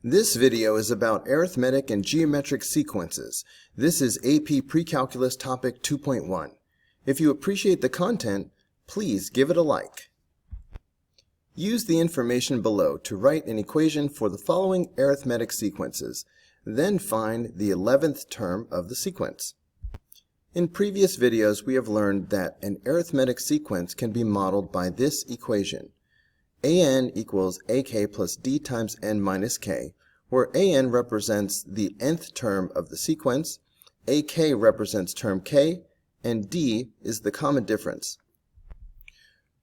This video is about arithmetic and geometric sequences. This is AP Precalculus Topic 2.1. If you appreciate the content, please give it a like. Use the information below to write an equation for the following arithmetic sequences. Then find the 11th term of the sequence. In previous videos, we have learned that an arithmetic sequence can be modeled by this equation. an equals ak plus d times n minus k, where an represents the nth term of the sequence, ak represents term k, and d is the common difference.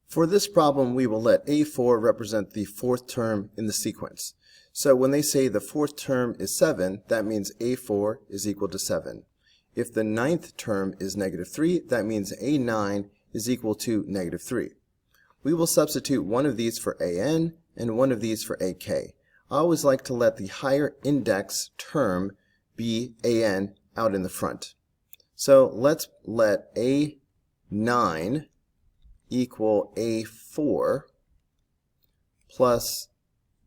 For this problem, we will let a4 represent the fourth term in the sequence. So when they say the fourth term is 7, that means a4 is equal to 7. If the ninth term is -3, that means a9 is equal to -3. We will substitute one of these for an and one of these for ak. I always like to let the higher index term be an out in the front. So let's let a9 equal a4 plus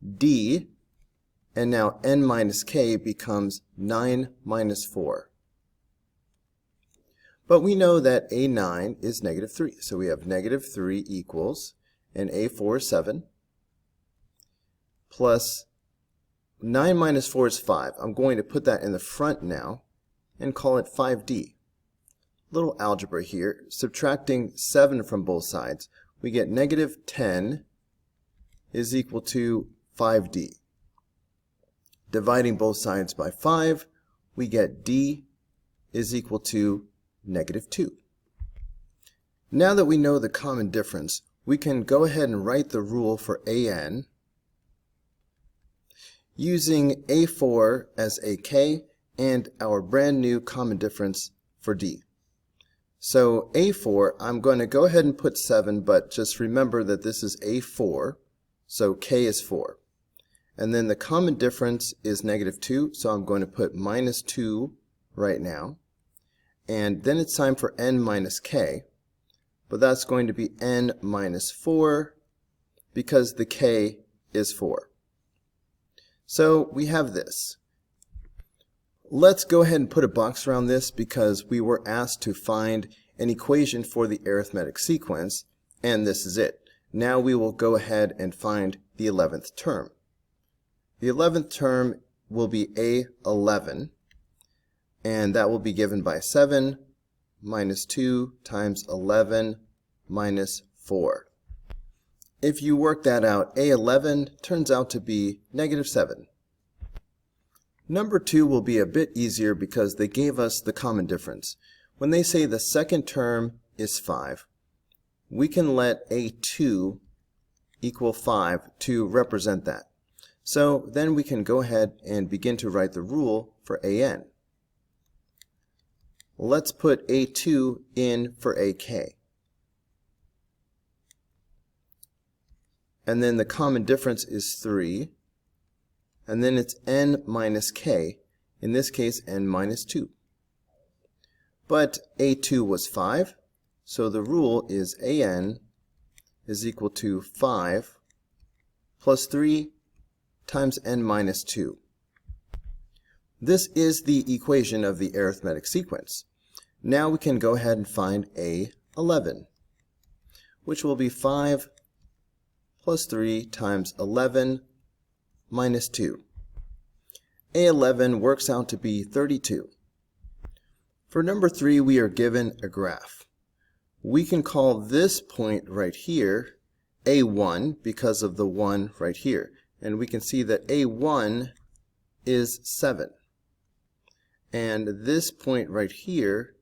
d, and now n minus k becomes 9 minus 4. But we know that a9 is -3, so we have -3 equals, and a4 is 7, plus 9 minus 4 is 5. I'm going to put that in the front now and call it 5d. Little algebra here. Subtracting 7 from both sides, we get -10 is equal to 5d. Dividing both sides by 5, we get d is equal to -2. Now that we know the common difference, we can go ahead and write the rule for an using a4 as ak and our brand new common difference for d. So a4, I'm going to go ahead and put 7, but just remember that this is a4, so k is 4. And then the common difference is -2, so I'm going to put -2 right now. And then it's time for n minus k, but that's going to be n minus 4 because the k is 4. So we have this. Let's go ahead and put a box around this because we were asked to find an equation for the arithmetic sequence, and this is it. Now we will go ahead and find the 11th term. The 11th term will be a11, and that will be given by 7 minus 2 times 11 minus 4. If you work that out, a11 turns out to be -7. Number 2 will be a bit easier because they gave us the common difference. When they say the second term is 5, we can let a2 equal 5 to represent that. So then we can go ahead and begin to write the rule for an. Let's put a2 in for ak. And then the common difference is 3. And then it's n minus k, in this case n minus 2. But a2 was 5, so the rule is an is equal to 5 plus 3 times n minus 2. This is the equation of the arithmetic sequence. Now we can go ahead and find a11, which will be 5 plus 3 times 11 minus 2. a11 works out to be 32. For number 3, we are given a graph. We can call this point right here a1 because of the 1 right here. And we can see that a1 is 7. And this point right here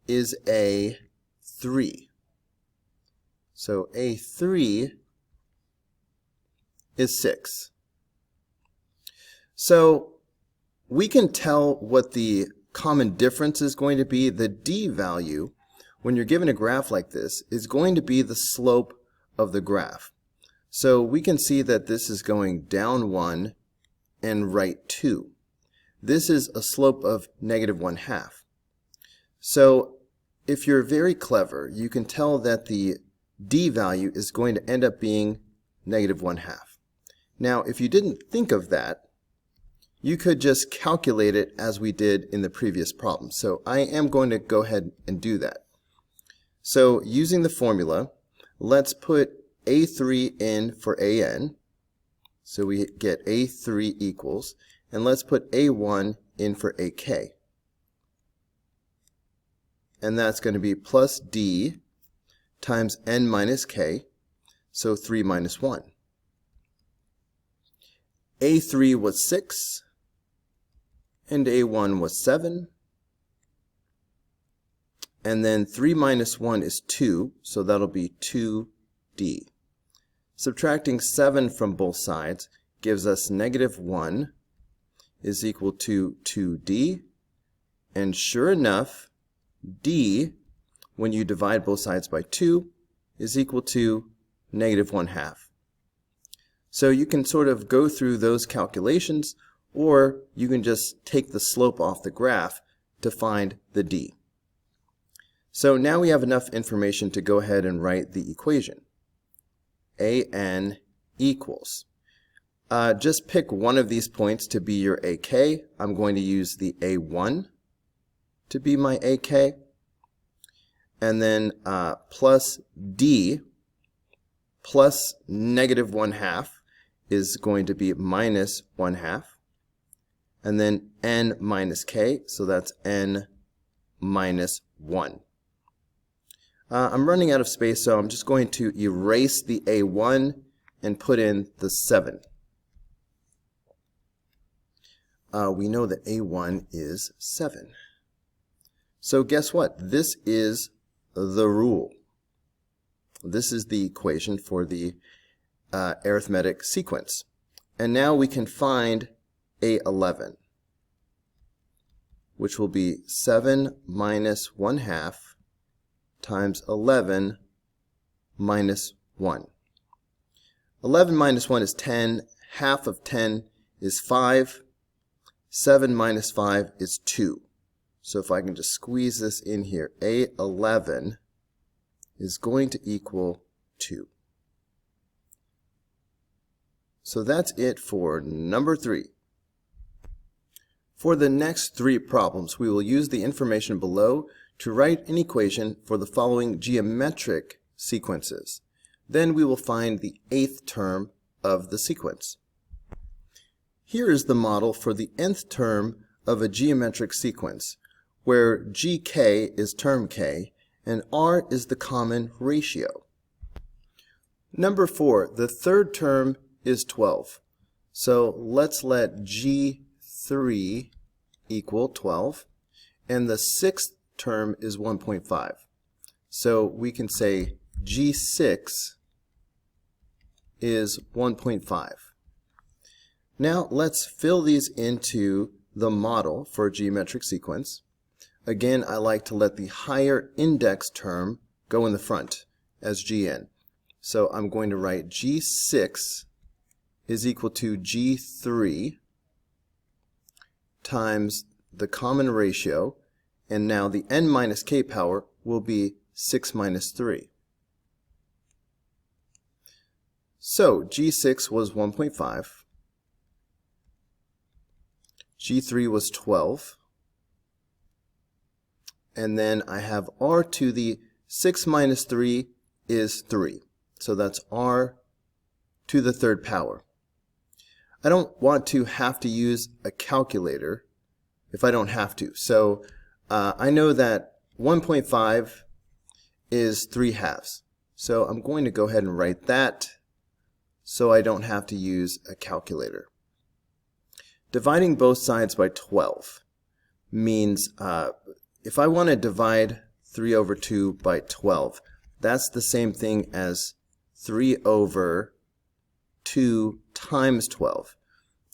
is a3. So a3 is 6. So we can tell what the common difference is going to be. The d value, when you're given a graph like this, is going to be the slope of the graph. So we can see that this is going down 1 and right 2. This is a slope of -1/2. So if you're very clever, you can tell that the d value is going to end up being -1/2. Now, if you didn't think of that, you could just calculate it as we did in the previous problem. So I am going to go ahead and do that. So using the formula, let's put A3 in for AN. So we get A3 equals, and let's put A1 in for AK. And that's going to be plus D times N minus K, so 3 minus 1. A3 was 6, and A1 was 7. And then 3 minus 1 is 2, so that'll be 2D. Subtracting 7 from both sides gives us negative 1 is equal to 2D. And sure enough, D, when you divide both sides by 2, is equal to negative 1/2. So you can sort of go through those calculations, or you can just take the slope off the graph to find the D. So now we have enough information to go ahead and write the equation. AN equals. Just pick one of these points to be your AK. I'm going to use the A1 to be my AK. And then plus D plus negative 1/2 is going to be minus 1/2. And then N minus K, so that's N minus 1. I'm running out of space, so I'm just going to erase the A1 and put in the 7. We know that A1 is 7. So guess what? This is the rule. This is the equation for the arithmetic sequence. And now we can find A11, which will be 7 minus 1/2 times 11 minus 1. 11 minus 1 is 10. Half of 10 is 5. 7 minus 5 is 2. So if I can just squeeze this in here, A11 is going to equal 2. So that's it for number 3. For the next 3 problems, we will use the information below to write an equation for the following geometric sequences. Then we will find the 8th term of the sequence. Here is the model for the nth term of a geometric sequence, where GK is term K and R is the common ratio. Number 4, the third term is 12. So let's let G3 equal 12, and the 6th term is 1.5. So we can say G6 is 1.5. Now let's fill these into the model for a geometric sequence. Again, I like to let the higher index term go in the front as Gn. So I'm going to write G6 is equal to G3 times the common ratio, and now the n minus k power will be 6 minus 3. So G6 was 1.5, G3 was 12, and then I have R to the 6 minus 3 is 3. So that's R to the third power. I don't want to have to use a calculator if I don't have to. So I know that 1.5 is 3/2. So I'm going to go ahead and write that so I don't have to use a calculator. Dividing both sides by 12 means if I want to divide 3 over 2 by 12, that's the same thing as 3 over 2 times 12.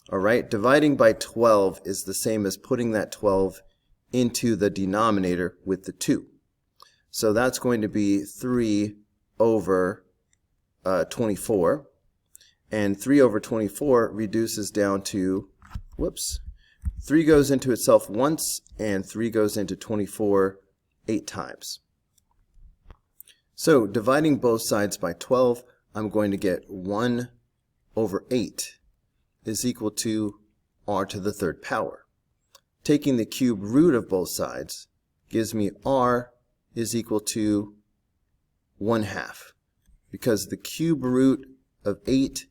All right, dividing by 12 is the same as putting that 12 into the denominator with the 2. So that's going to be 3 over 24. And 3 over 24 reduces down to, 3 goes into itself once, and 3 goes into 24 8 times. So dividing both sides by 12, I'm going to get 1 over 8 is equal to r to the third power. Taking the cube root of both sides gives me r is equal to 1/2, because the cube root of 8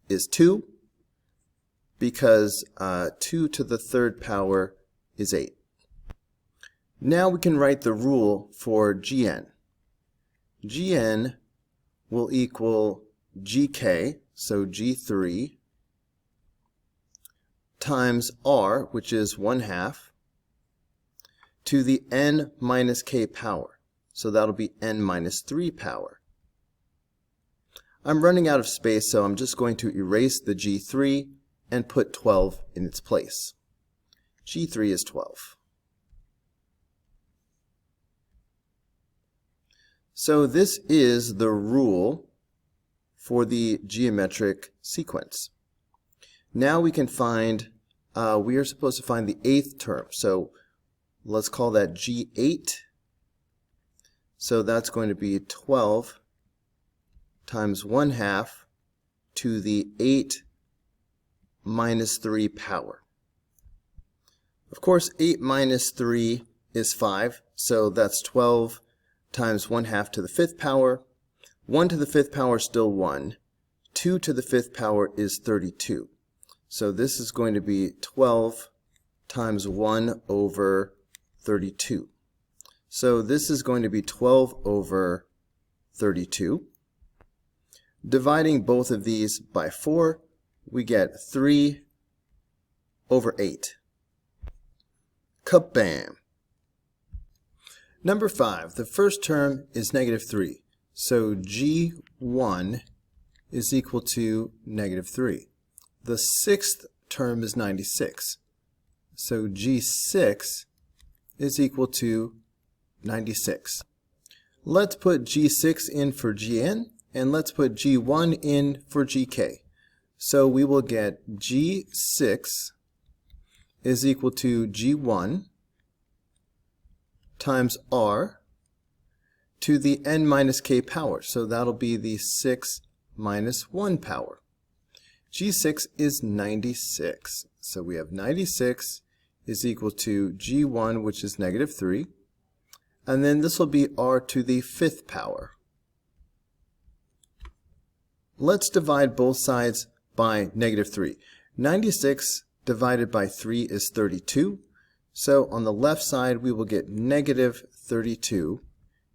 is 2, because 2 to the third power is 8. Now we can write the rule for Gn. Gn will equal Gk, so G3, times r, which is 1/2, to the n minus k power. So that'll be n minus 3 power. I'm running out of space, so I'm just going to erase the G3 and put 12 in its place. G3 is 12. So this is the rule for the geometric sequence. Now we can find, we are supposed to find the 8th term. So let's call that G8. So that's going to be 12 times 1/2 to the 8 minus 3 power. Of course, 8 minus 3 is 5, so that's 12 times 1/2 to the 5th power. 1 to the 5th power is still 1. 2 to the 5th power is 32. So this is going to be 12 times 1 over 32. So this is going to be 12 over 32. Dividing both of these by 4, we get 3 over 8. Kabam! Number 5, the first term is -3. So G1 is equal to -3. The 6th term is 96. So G6 is equal to 96. Let's put G6 in for Gn, and let's put G1 in for Gk. So we will get G6 is equal to G1 times r to the n minus k power. So that'll be the 6 minus 1 power. G6 is 96. So we have 96 is equal to G1, which is -3. And then this will be r to the 5th power. Let's divide both sides by -3. 96 divided by 3 is 32. So on the left side, we will get -32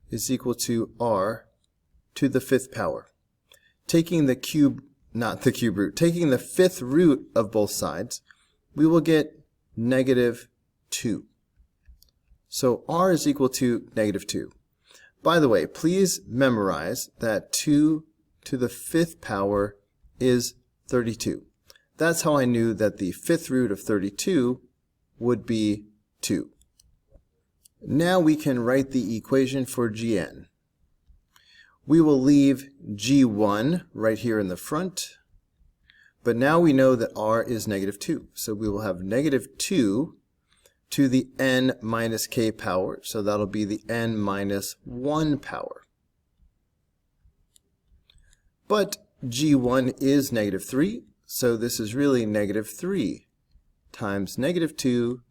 is equal to r to the 5th power. Taking the cube, not the cube root, taking the 5th root of both sides, we will get -2. So r is equal to -2. By the way, please memorize that 2 to the 5th power is 32. That's how I knew that the 5th root of 32 would be 2. Now we can write the equation for Gn. We will leave G1 right here in the front, but now we know that r is -2. So we will have -2 to the n minus k power, so that'll be the n minus 1 power. But G1 is -3, so this is really -3 times -2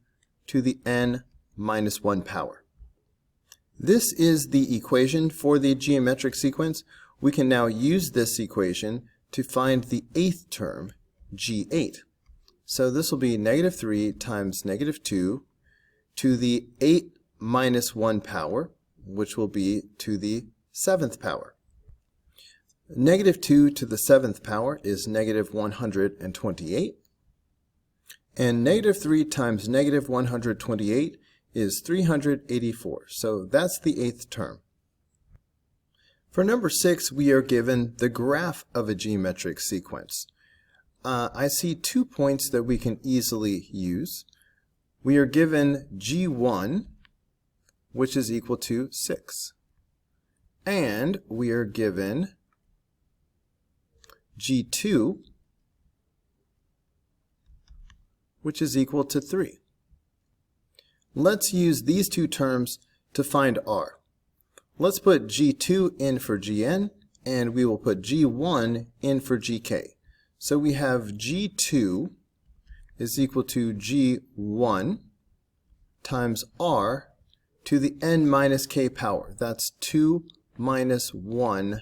to the n minus 1 power. This is the equation for the geometric sequence. We can now use this equation to find the 8th term, G8. So this will be -3 times -2 to the 8 minus 1 power, which will be to the 7th power. -2 to the 7th power is -128. And -3 times -128 is 384. So that's the 8th term. For number 6, we are given the graph of a geometric sequence. I see 2 points that we can easily use. We are given G1, which is equal to 6. And we are given G2, which is equal to 3. Let's use these 2 terms to find r. Let's put G2 in for Gn, and we will put G1 in for Gk. So we have G2 is equal to G1 times R to the n minus k power. That's 2 minus 1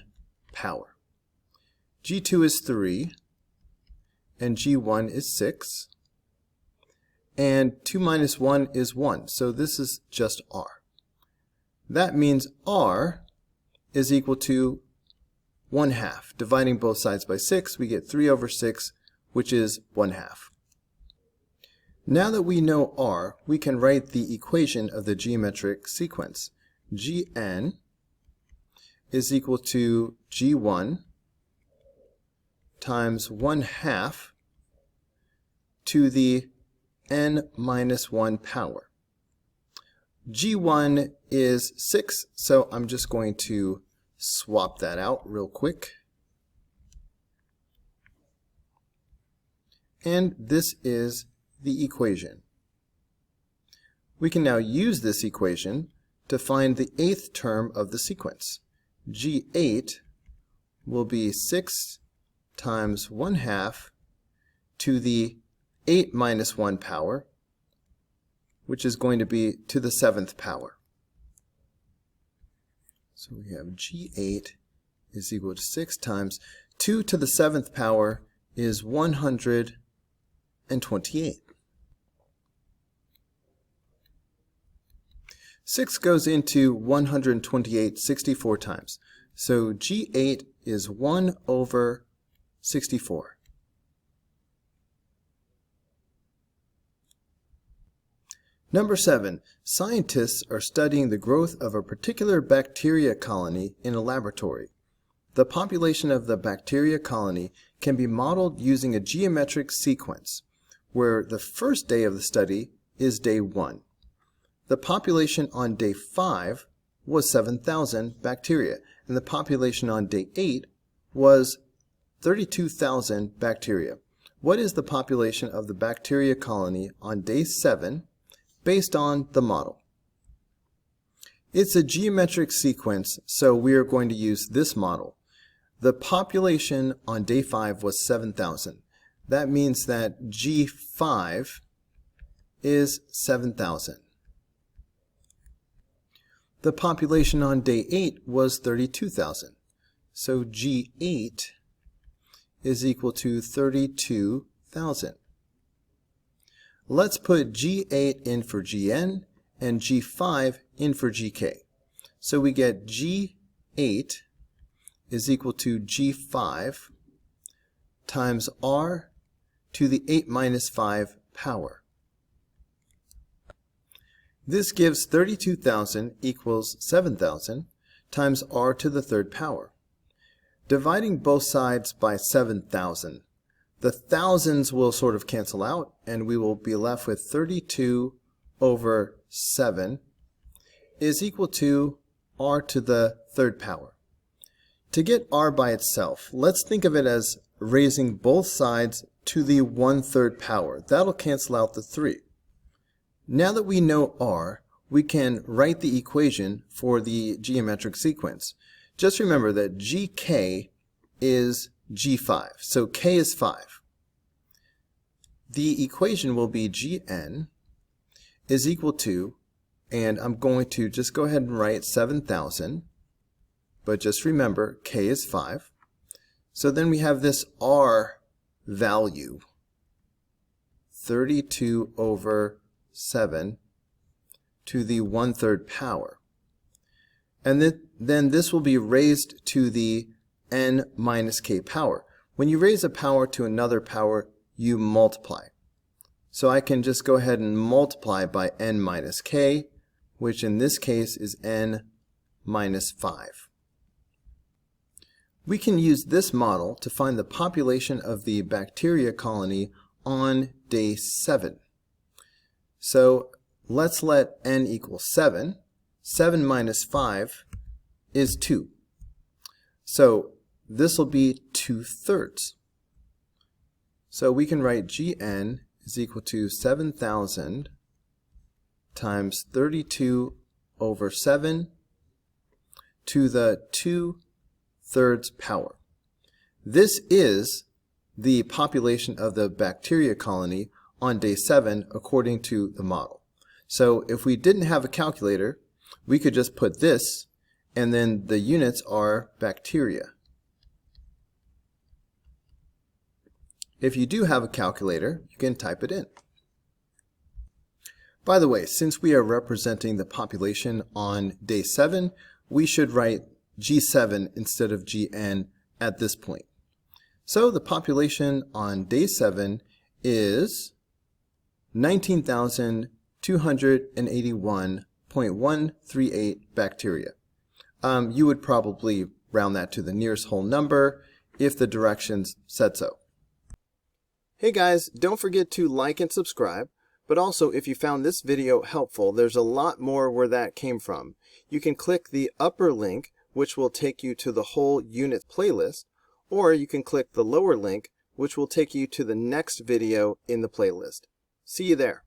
power. G2 is 3, and G1 is 6, and 2 minus 1 is 1, so this is just R. That means R is equal to 1/2. Dividing both sides by 6, we get 3 over 6, which is 1/2. Now that we know R, we can write the equation of the geometric sequence. Gn is equal to G1 times 1/2 to the n minus 1 power. G1 is 6, so I'm just going to swap that out real quick. And this is the equation. We can now use this equation to find the 8th term of the sequence. G8 will be 6 times 1/2 to the 8 minus 1 power, which is going to be to the 7th power. So we have G8 is equal to 6 times 2 to the 7th power is 128. 6 goes into 128 64 times. So G8 is 1 over 64. Number 7. Scientists are studying the growth of a particular bacteria colony in a laboratory. The population of the bacteria colony can be modeled using a geometric sequence, where the first day of the study is day 1. The population on day 5 was 7,000 bacteria, and the population on day 8 was 32,000 bacteria. What is the population of the bacteria colony on day 7 based on the model? It's a geometric sequence, so we are going to use this model. The population on day 5 was 7,000. That means that G5 is 7,000. The population on day 8 was 32,000. So G8 is equal to 32,000. Let's put G8 in for Gn and G5 in for Gk. So we get G8 is equal to G5 times R to the 8 minus 5 power. This gives 32,000 equals 7,000 times R to the 3rd power. Dividing both sides by 7,000, the thousands will sort of cancel out, and we will be left with 32 over 7 is equal to R to the 3rd power. To get R by itself, let's think of it as raising both sides to the 1/3 power. That'll cancel out the 3. Now that we know R, we can write the equation for the geometric sequence. Just remember that Gk is G5, so K is 5. The equation will be Gn is equal to, and I'm going to just go ahead and write 7,000, but just remember K is 5. So then we have this R value, 32 over 7 to the 1/3 power. And then this will be raised to the n minus k power. When you raise a power to another power, you multiply. So I can just go ahead and multiply by n minus k, which in this case is n minus 5. We can use this model to find the population of the bacteria colony on day 7. So let's let n equal 7. 7 minus 5 is 2. So this will be 2/3. So we can write Gn is equal to 7,000 times 32 over 7 to the 2/3 power. This is the population of the bacteria colony on day 7 according to the model. So if we didn't have a calculator, we could just put this, and then the units are bacteria. If you do have a calculator, you can type it in. By the way, since we are representing the population on day 7, we should write G7 instead of GN at this point. So the population on day 7 is 19,281.138 bacteria. You would probably round that to the nearest whole number if the directions said so. Hey guys, don't forget to like and subscribe, but also if you found this video helpful, there's a lot more where that came from. You can click the upper link, which will take you to the whole unit playlist, or you can click the lower link, which will take you to the next video in the playlist. See you there.